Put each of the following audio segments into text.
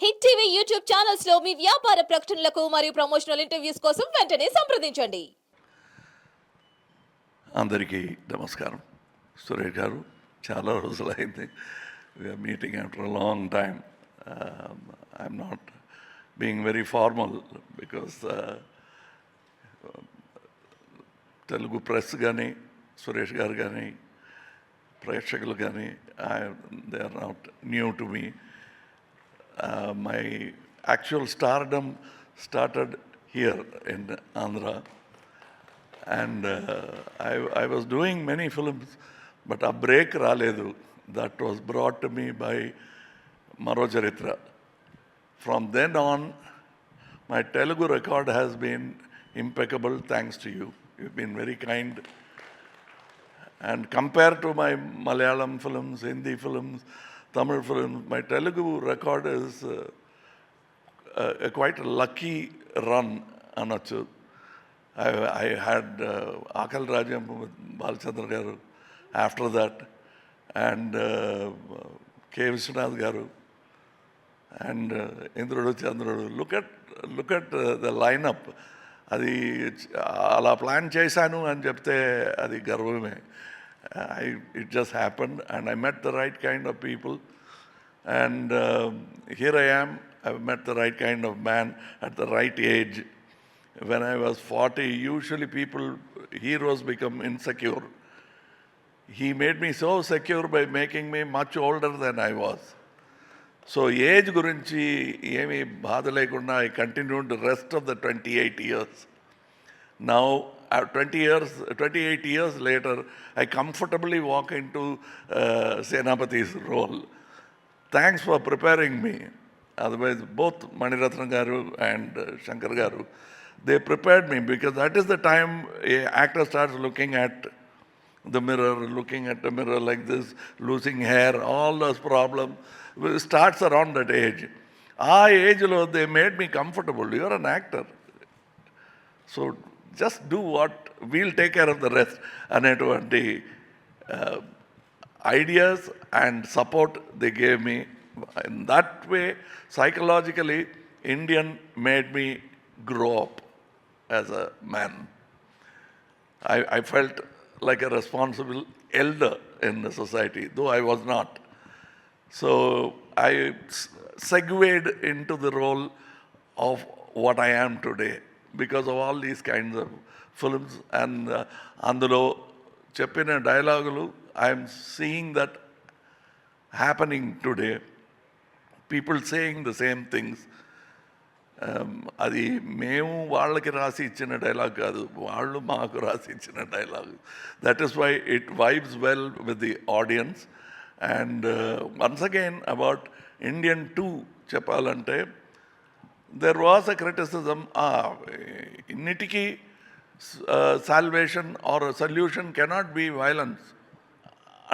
Hit TV YouTube channels లో మీ వ్యాపార ప్రకటనలకు మరియు ప్రమోషనల్ ఇంటర్వ్యూస్ కోసం వెంటనే సంప్రదించండి. అందరికీ నమస్కారం. సురేష్ గారు, చాలా రోజులైంది. We are meeting after a long time. I'm not being very formal because Telugu press కానీ, సురేష్ గారు కానీ, ప్రేక్షకులు కానీ, they are not new to me. My actual stardom started here in Andhra, and I was doing many films, but a break raledu that was brought to me by Maro Charitra. From then on, my Telugu record has been impeccable thanks to you. You've been very kind. And compared to my Malayalam films, Hindi films, Tamil films, my Telugu record is quite a lucky run, Anachu. I had Akal Rajam with Balchandra Garu after that, and K. Vishwanath Garu, and Indrudu Chandrudu. Look at the lineup. అది అలా plan చేశాను అని చెప్తే అది గర్వమే. It just happened, and I met the right kind of people, and here I am. I've met the right kind of man at the right age. When I was 40, usually heroes become insecure. He made me so secure by making me much older than I was. So age gurinchi emi baadha lekunda I continued the rest of the 28 years. Now, 28 years later, I comfortably walk into Senapati's role. Thanks for preparing me. Otherwise, both Maniratna Garu and Shankar Garu, they prepared me, because that is the time an actor starts looking at the mirror like this, losing hair, all those problems starts around that age. Our age, they made me comfortable. You're an actor. So just do what, we'll take care of the rest. అనేటువంటి ideas and support they gave me. In that way, psychologically, Indian made me grow up as a man. I felt like a responsible elder in the society, though I was not. So I segued into the role of what I am today because of all these kinds of films. And అందులో చెప్పిన డైలాగులు, I'm seeing that happening today. People saying the same things. అది మేము వాళ్ళకి రాసి ఇచ్చిన dialogue కాదు, వాళ్ళు మాకు రాసి ఇచ్చిన dialogue. That is why it vibes well with the audience. And once again about Indian 2 చెప్పాలంటే, there was a criticism, innitiki salvation or a solution cannot be violence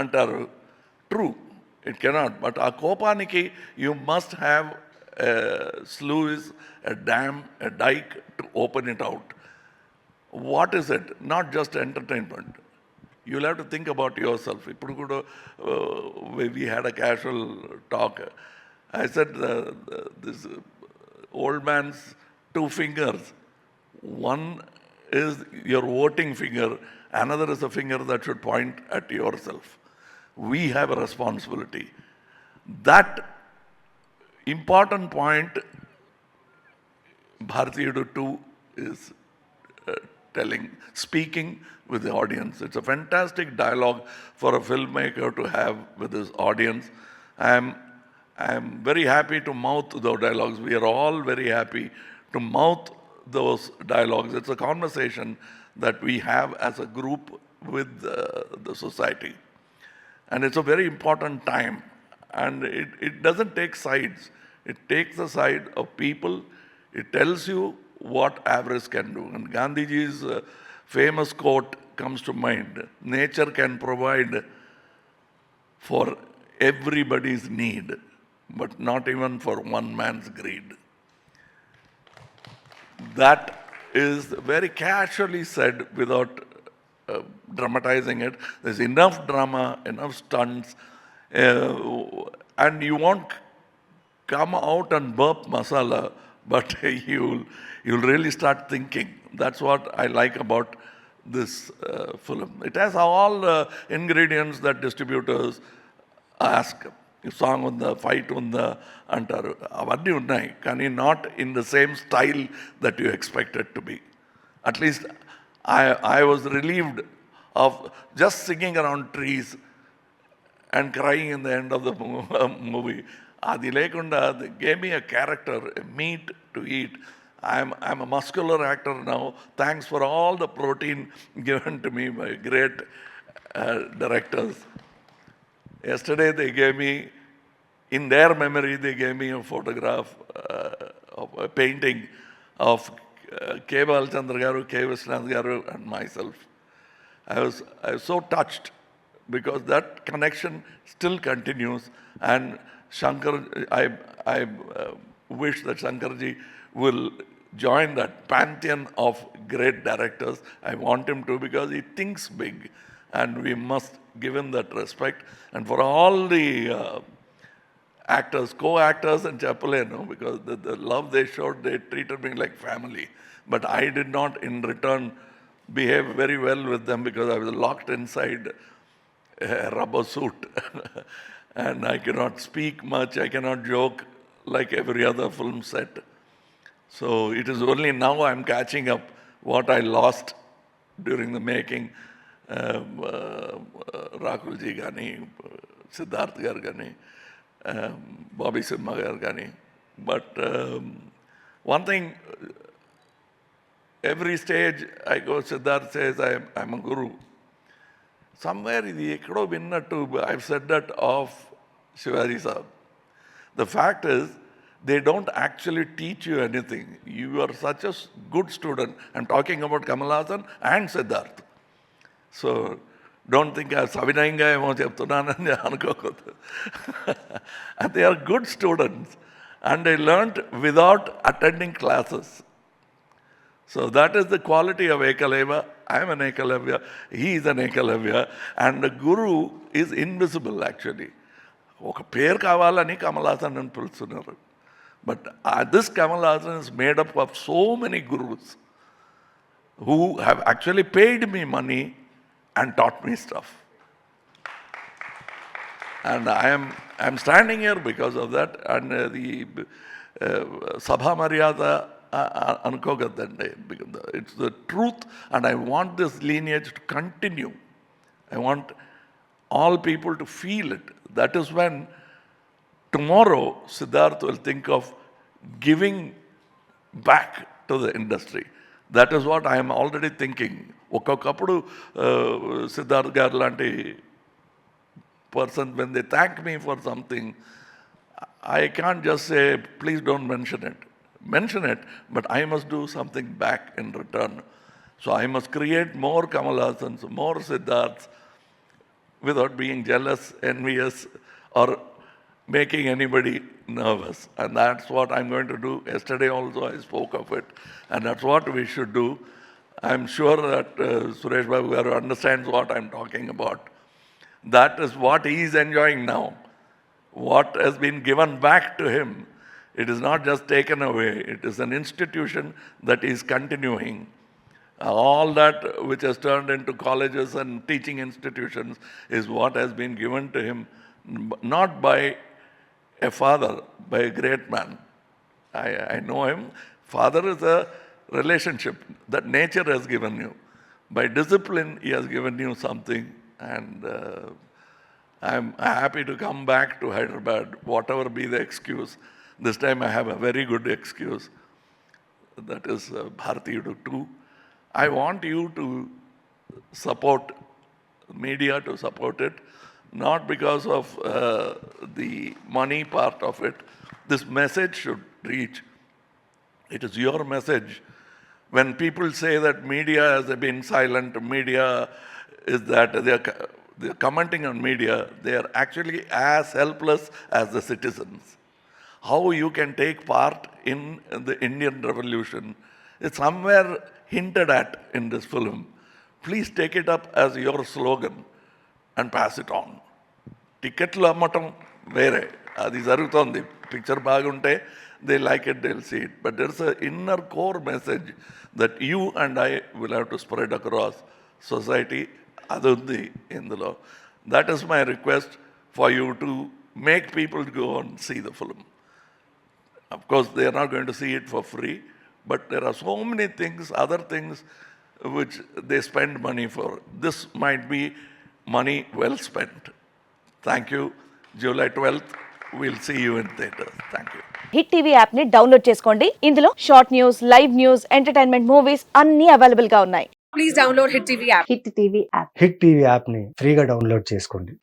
antaru. True, it cannot, but a kopaniki you must have a sluice, a dam, a dike to open it out. What is it? Not just entertainment. You'll have to think about yourself. Ippudu kuda we had a casual talk. I said this old man's 2 fingers. One is your voting finger, another is a finger that should point at yourself. We have a responsibility. That important point, Bharateeyudu 2 is speaking with the audience. It's a fantastic dialogue for a filmmaker to have with his audience. I'm very happy to mouth those dialogues. We are all very happy to mouth those dialogues. It's a conversation that we have as a group with the society. And it's a very important time. And it doesn't take sides. It takes the side of people. It tells you what avarice can do. And Gandhiji's famous quote comes to mind: nature can provide for everybody's need, but not even for one man's greed. That is very casually said without dramatizing it. There's enough drama, enough stunts, and you won't come out and burp masala, but you'll really start thinking. That's what I like about this film. It has all the ingredients that distributors ask. Song unda, fight unda antaru. Avadni unnai, kani not in the same style that you expect it to be. At least I was relieved of just singing around trees and crying in the end of the movie. Adi lekunda, they gave me a character, a meat to eat. I'm a muscular actor now. Thanks for all the protein given to me by great directors. Yesterday they gave me, in their memory, they gave me a photograph of a painting of K. Balchandra garu, K. Viswanath garu and myself. I was so touched because that connection still continues, and Shankar, I wish that Shankarji will join that pantheon of great directors. I want him to, because he thinks big, and we must give him that respect. And for all the actors, co-actors and Chapuleno, because the love they showed, they treated me like family. But I did not, in return, behave very well with them because I was locked inside a rubber suit. And I cannot speak much, I cannot joke like every other film set. So it is only now I'm catching up what I lost during the making. Rakulji Gani, Siddharth Gargani, Bobby Simha Gargani. But one thing, every stage I go, Siddharth says, I'm a guru. Somewhere I've said that of Shivaji Sahib. The fact is, they don't actually teach you anything. You are such a good student. I'm talking about Kamal Haasan and Siddharth. So don't think I'm Savinayanga emo cheptunanani anukokodu. And they are good students. And they learnt without attending classes. So that is the quality of Ekalavya. I am an Ekalavya. He is an Ekalavya. And the guru is invisible actually. Oka per kavalani Kamal Haasan and pilchunaru. But this Kamal Haasan is made up of so many gurus who have actually paid me money and taught me stuff. And I'm standing here because of that. And the Sabha Maryada Anukogadande, it's the truth, and I want this lineage to continue. I want all people to feel it. That is when tomorrow Siddharth will think of giving back to the industry. That is what I am already thinking. Okakapudu Siddharth Garlanti person, when they thank me for something, I can't just say, please don't mention it. Mention it, but I must do something back in return. So I must create more Kamal Haasans, more Siddharths, without being jealous, envious, or making anybody nervous. And that's what I'm going to do. Yesterday also I spoke of it. And that's what we should do. I'm sure that Suresh Babu Garu understands what I'm talking about. That is what he is enjoying now. What has been given back to him, it is not just taken away. It is an institution that is continuing. All that which has turned into colleges and teaching institutions is what has been given to him, not by a father, by a great man. I know him. Father is a relationship that nature has given you. By discipline, he has given you something. And I'm happy to come back to Hyderabad, whatever be the excuse. This time I have a very good excuse. That is Bharateeyudu 2. I want you to support media, to support it, not because of the money part of it. This message should reach. It is your message. When people say that media has been silent, media is that they're commenting on media, they are actually as helpless as the citizens. How you can take part in the Indian Revolution is somewhere hinted at in this film. Please take it up as your slogan and pass it on. Ticketlu ammatam vere. అది జరుగుతోంది. Picture బాగుంటే they like it, they will see it. But there is a inner core message that you and I will have to spread across society. అది ఉంది ఇందులో. That is my request for you to make people go and see the film. Of course, they are not going to see it for free, but there are so many things, other things which they spend money for. This might be money well spent. Thank you. July 12th, we'll see you in theaters. Thank you. Hit TV app ని download చేసుకోండి. ఇందులో short news, live news, entertainment movies అన్ని available గా ఉన్నాయి. Please download Hit TV app. Hit TV app. Hit TV యాప్ని ఫ్రీగా download చేసుకోండి.